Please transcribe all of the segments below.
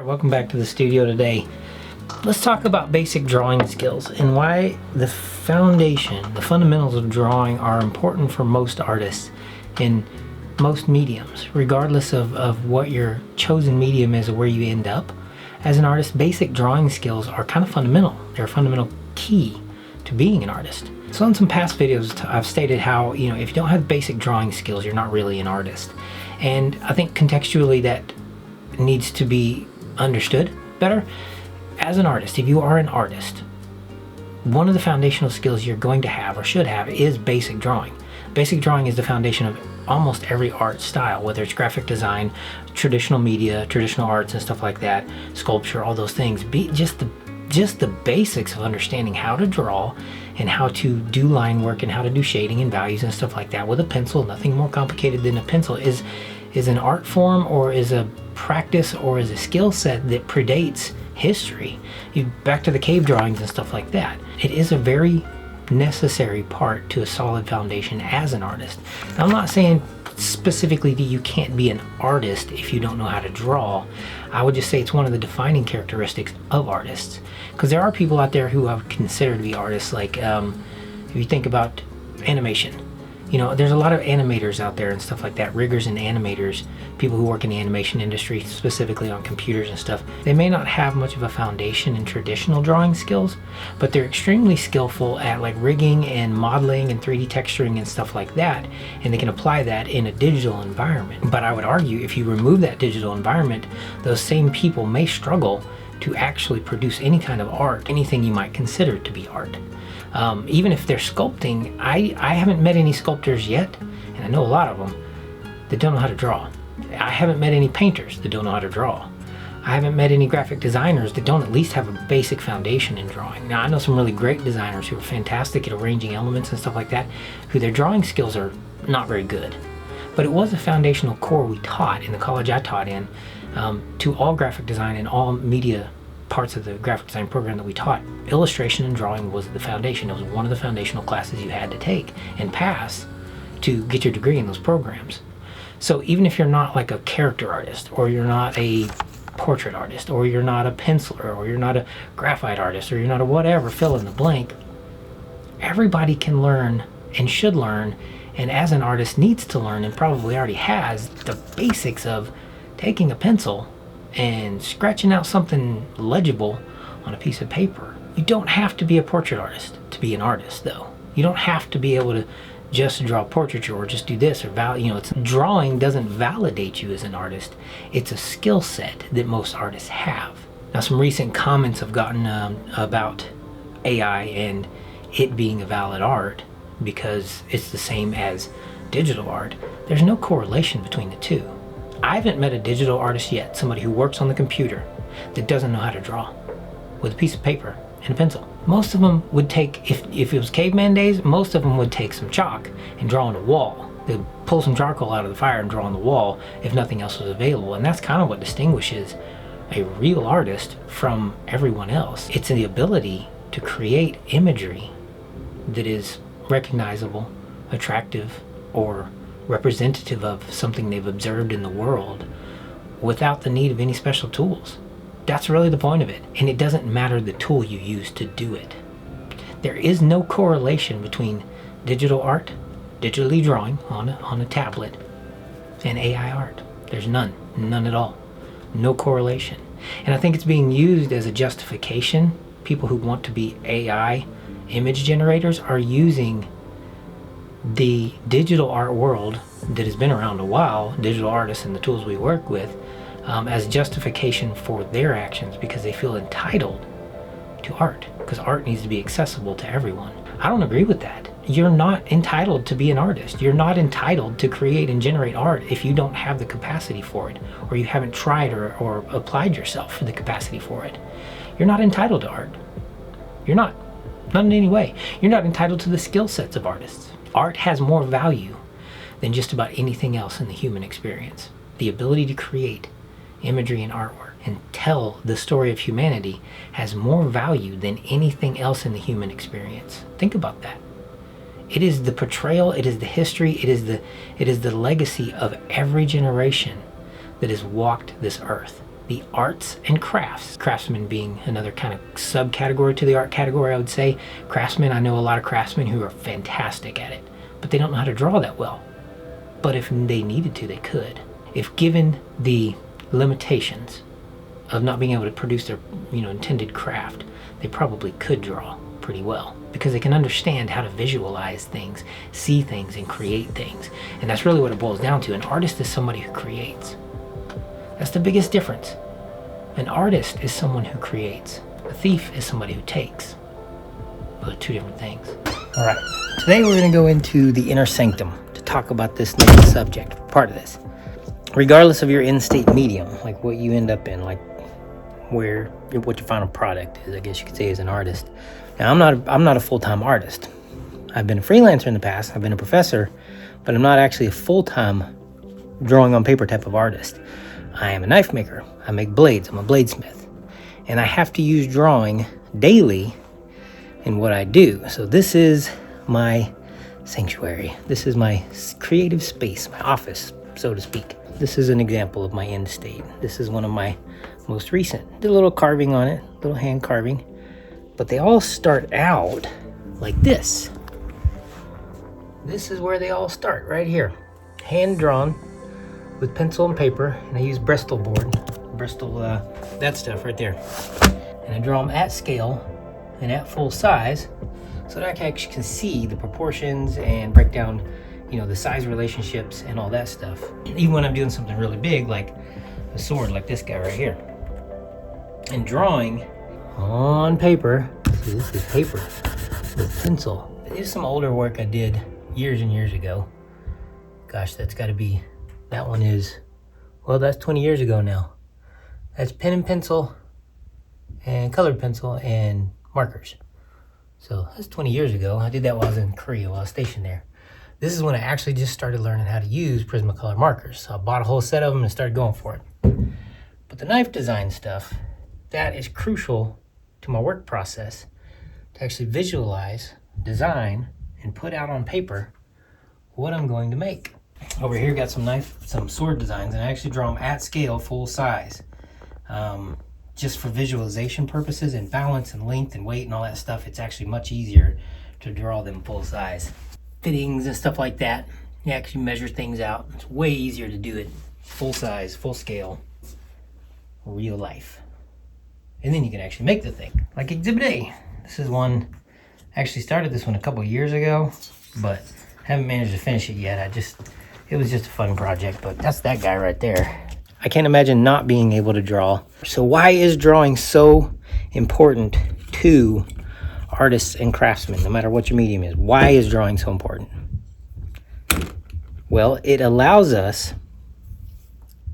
Alright, welcome back to the studio today. Let's talk about basic drawing skills and why the foundation, the fundamentals of drawing are important for most artists in most mediums. Regardless of what your chosen medium is or where you end up as an artist, basic drawing skills are kind of fundamental. They're a fundamental key to being an artist. So in some past videos I've stated how, if you don't have basic drawing skills, you're not really an artist. And I think contextually that needs to be understood better. As an artist, if you are an artist, one of the foundational skills you're going to have or should have is basic drawing. Basic drawing is the foundation of almost every art style, whether it's graphic design, traditional media, traditional arts and stuff like that, sculpture, all those things. Just the basics of understanding how to draw and how to do line work and how to do shading and values and stuff like that with a pencil. Nothing more complicated than a pencil is an art form or is a practice or is a skill set that predates history. Back to the cave drawings and stuff like that. It is a very necessary part to a solid foundation as an artist. Now, I'm not saying specifically that you can't be an artist if you don't know how to draw. I would just say it's one of the defining characteristics of artists, because there are people out there who I would consider to be artists. Like if you think about animation, there's a lot of animators out there and stuff like that, riggers and animators, people who work in the animation industry, specifically on computers and stuff. They may not have much of a foundation in traditional drawing skills, but they're extremely skillful at like rigging and modeling and 3D texturing and stuff like that, and they can apply that in a digital environment. But I would argue if you remove that digital environment, those same people may struggle to actually produce any kind of art, anything you might consider to be art. Even if they're sculpting, I haven't met any sculptors yet, and I know a lot of them, that don't know how to draw. I haven't met any painters that don't know how to draw. I haven't met any graphic designers that don't at least have a basic foundation in drawing. Now, I know some really great designers who are fantastic at arranging elements and stuff like that, who their drawing skills are not very good. But it was a foundational core we taught in the college I taught in, to all graphic design and all media parts of the graphic design program that we taught. Illustration and drawing was the foundation. It was one of the foundational classes you had to take and pass to get your degree in those programs. So even if you're not like a character artist, or you're not a portrait artist, or you're not a penciler, or you're not a graphite artist, or you're not a whatever, fill in the blank, everybody can learn and should learn, and as an artist needs to learn and probably already has, the basics of taking a pencil and scratching out something legible on a piece of paper. You don't have to be a portrait artist to be an artist, though. You don't have to be able to just draw portraiture or just do this or drawing doesn't validate you as an artist. It's a skill set that most artists have. Now, some recent comments I've gotten about AI and it being a valid art because it's the same as digital art. There's no correlation between the two. I haven't met a digital artist yet, somebody who works on the computer, that doesn't know how to draw with a piece of paper and a pencil. Most of them would take, if it was caveman days, most of them would take some chalk and draw on a wall. They'd pull some charcoal out of the fire and draw on the wall if nothing else was available. And that's kind of what distinguishes a real artist from everyone else. It's the ability to create imagery that is recognizable, attractive, or representative of something they've observed in the world without the need of any special tools. That's really the point of it. And it doesn't matter the tool you use to do it. There is no correlation between digital art, digitally drawing on a tablet, and AI art. There's none at all. No correlation. And I think it's being used as a justification. People who want to be AI image generators are using the digital art world that has been around a while, digital artists and the tools we work with, as justification for their actions because they feel entitled to art, because art needs to be accessible to everyone. I don't agree with that. You're not entitled to be an artist. You're not entitled to create and generate art if you don't have the capacity for it, or you haven't tried or applied yourself for the capacity for it. You're not entitled to art. You're not in any way. You're not entitled to the skill sets of artists. Art has more value than just about anything else in the human experience. The ability to create imagery and artwork and tell the story of humanity has more value than anything else in the human experience. Think about that. It is the portrayal, it is the history, it is the legacy of every generation that has walked this earth. the arts and crafts. Craftsmen being another kind of subcategory to the art category, I would say. Craftsmen, I know a lot of craftsmen who are fantastic at it, but they don't know how to draw that well. But if they needed to, they could. If given the limitations of not being able to produce their intended craft, they probably could draw pretty well, because they can understand how to visualize things, see things, and create things. And that's really what it boils down to. An artist is somebody who creates. That's the biggest difference. An artist is someone who creates. A thief is somebody who takes. Those are two different things. All right, today we're going to go into the inner sanctum to talk about this next subject, part of this. Regardless of your in-state medium, like what you end up in, like what your final product is, I guess you could say, as an artist. Now, I'm not a full-time artist. I've been a freelancer in the past. I've been a professor, but I'm not actually a full-time drawing on paper type of artist. I am a knife maker. I make blades. I'm a bladesmith. And I have to use drawing daily in what I do. So this is my sanctuary. This is my creative space, my office, so to speak. This is an example of my end state. This is one of my most recent. Did a little carving on it, little hand carving. But they all start out like this. This is where they all start, right here. Hand drawn with pencil and paper, and I use Bristol board. Bristol, that stuff right there. And I draw them at scale and at full size, so that I actually can see the proportions and break down, the size relationships and all that stuff. Even when I'm doing something really big, like a sword, like this guy right here. And drawing on paper, see, this is paper with pencil. This is some older work I did years and years ago. Gosh, that's got to be, that one is, well, that's 20 years ago now. That's pen and pencil and colored pencil and markers. So that's 20 years ago. I did that while I was in Korea, while I was stationed there. This is when I actually just started learning how to use Prismacolor markers. So I bought a whole set of them and started going for it. But the knife design stuff, that is crucial to my work process, to actually visualize, design, and put out on paper what I'm going to make. Over here, got some sword designs, and I actually draw them at scale, full size. Just for visualization purposes and balance and length and weight and all that stuff, it's actually much easier to draw them full size. Fittings and stuff like that, you actually measure things out. It's way easier to do it full size, full scale, real life. And then you can actually make the thing. Like Exhibit A. This is one, I actually started this one a couple years ago, but haven't managed to finish it yet. It was just a fun project, but that's that guy right there. I can't imagine not being able to draw. So why is drawing so important to artists and craftsmen, no matter what your medium is? Why is drawing so important? Well, it allows us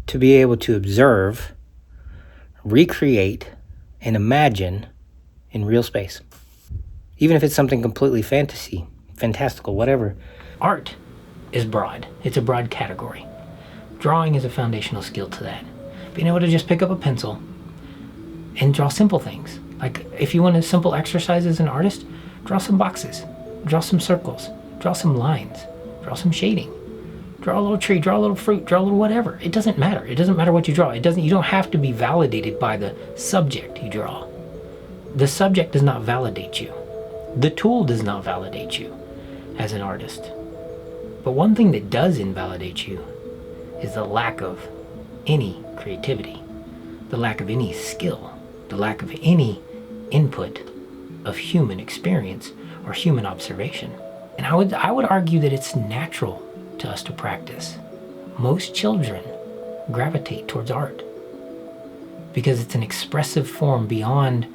to be able to observe, recreate, and imagine in real space. Even if it's something completely fantastical, whatever. Art is broad. It's a broad category. Drawing is a foundational skill to that. Being able to just pick up a pencil and draw simple things. Like if you want a simple exercise as an artist, draw some boxes, draw some circles, draw some lines, draw some shading, draw a little tree, draw a little fruit, draw a little whatever. It doesn't matter. It doesn't matter what you draw. You don't have to be validated by the subject you draw. The subject does not validate you. The tool does not validate you as an artist. But one thing that does invalidate you is the lack of any creativity, the lack of any skill, the lack of any input of human experience or human observation. And I would argue that it's natural to us to practice. Most children gravitate towards art because it's an expressive form beyond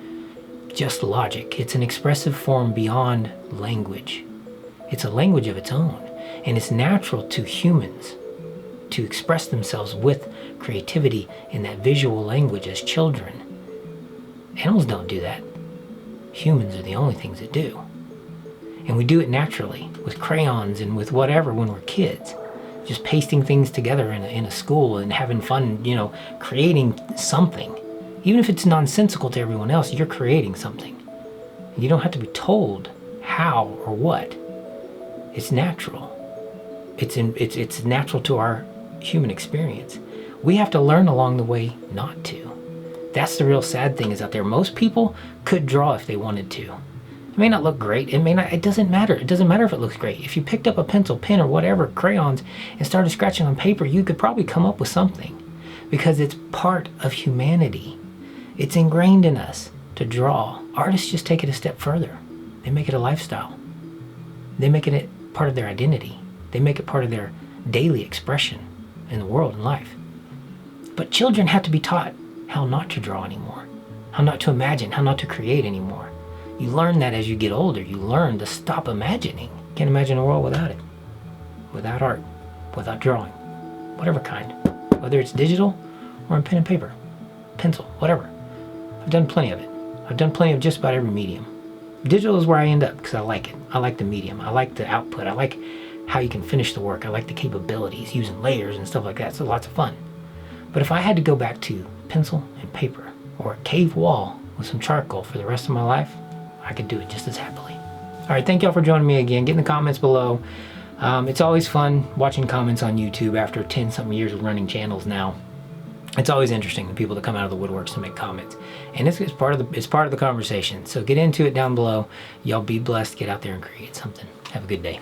just logic. It's an expressive form beyond language. It's a language of its own, and it's natural to humans to express themselves with creativity in that visual language as children. Animals don't do that. Humans are the only things that do. And we do it naturally with crayons and with whatever when we're kids. Just pasting things together in a school and having fun, creating something. Even if it's nonsensical to everyone else, you're creating something. You don't have to be told how or what. It's natural. It's natural to our human experience. We have to learn along the way not to. That's the real sad thing is out there. Most people could draw if they wanted to. It may not look great. It doesn't matter. It doesn't matter if it looks great. If you picked up a pencil, pen, or whatever, crayons, and started scratching on paper, you could probably come up with something because it's part of humanity. It's ingrained in us to draw. Artists just take it a step further. They make it a lifestyle. They make it part of their identity. They make it part of their daily expression in the world and life. But children have to be taught how not to draw anymore, how not to imagine, how not to create anymore. You learn that as you get older. You learn to stop imagining. Can't imagine a world without it. Without art, without drawing, whatever kind. Whether it's digital or on pen and paper, pencil, whatever. I've done plenty of it. I've done plenty of just about every medium. Digital is where I end up because I like it. I like the medium. I like the output. I like how you can finish the work. I like the capabilities, using layers and stuff like that. So lots of fun. But if I had to go back to pencil and paper or a cave wall with some charcoal for the rest of my life, I could do it just as happily. All right, thank y'all for joining me again. Get in the comments below. It's always fun watching comments on YouTube after 10-something years of running channels now. It's always interesting, the people that come out of the woodworks to make comments. And it's part of the conversation. So get into it down below. Y'all be blessed. Get out there and create something. Have a good day.